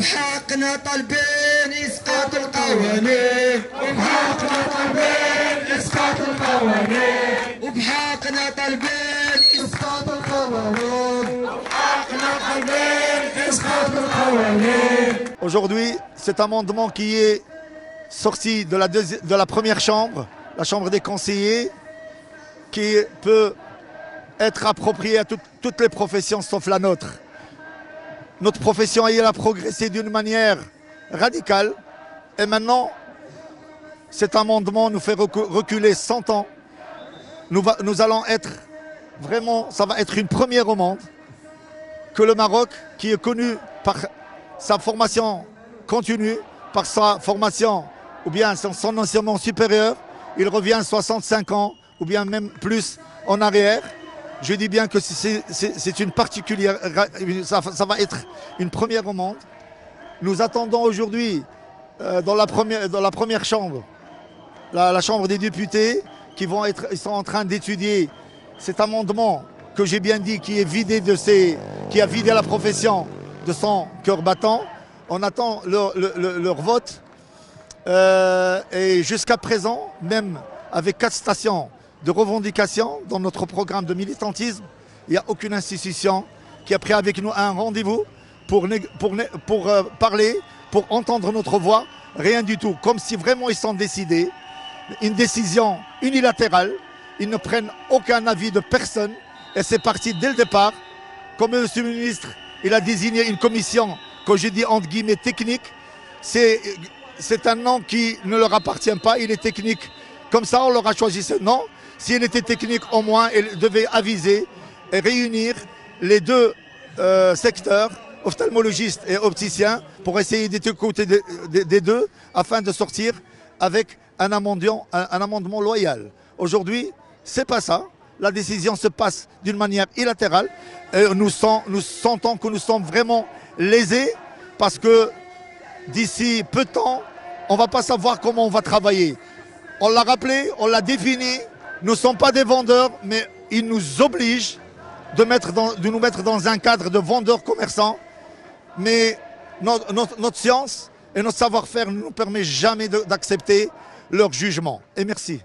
وبحقنا طالبين إسقاط القوانين وبحقنا طالبين إسقاط القوانين وبحقنا طالبين إسقاط القوانين وبحقنا طالبين إسقاط القوانين. Aujourd'hui, cet amendement qui est sorti de la première chambre, la chambre des conseillers, qui peut être approprié à toutes les professions sauf la nôtre. Notre profession elle a progressé d'une manière radicale et maintenant cet amendement nous fait reculer 100 ans. Nous allons être vraiment, ça va être une première au monde que le Maroc, qui est connu par sa formation continue, par sa formation ou bien son enseignement supérieur, il revient 65 ans ou bien même plus en arrière. Je dis bien que c'est une particulière, ça va être une première au monde. Nous attendons aujourd'hui dans la première chambre, la chambre des députés, ils sont en train d'étudier cet amendement que j'ai bien dit, qui a vidé la profession de son cœur battant. On attend leur vote et jusqu'à présent, même avec 4 stations de revendication dans notre programme de militantisme, il n'y a aucune institution qui a pris avec nous un rendez-vous pour parler, pour entendre notre voix, rien du tout. Comme si vraiment ils sont décidés, une décision unilatérale, ils ne prennent aucun avis de personne et c'est parti dès le départ. Comme M. le ministre, il a désigné une commission, que je dis entre guillemets technique, c'est un nom qui ne leur appartient pas, il est technique. Comme ça, on leur a choisi ce nom. S'il était technique, au moins, il devait aviser et réunir les deux secteurs, ophtalmologistes et opticiens, pour essayer d'être côté des deux, afin de sortir avec un amendement loyal. Aujourd'hui, c'est pas ça. La décision se passe d'une manière unilatérale. Et nous sentons que nous sommes vraiment lésés parce que d'ici peu de temps, on ne va pas savoir comment on va travailler. On l'a rappelé, on l'a défini. Nous ne sommes pas des vendeurs, mais ils nous obligent de nous mettre dans un cadre de vendeurs commerçants. Mais notre science et notre savoir-faire ne nous permet jamais d'accepter leur jugement. Et merci.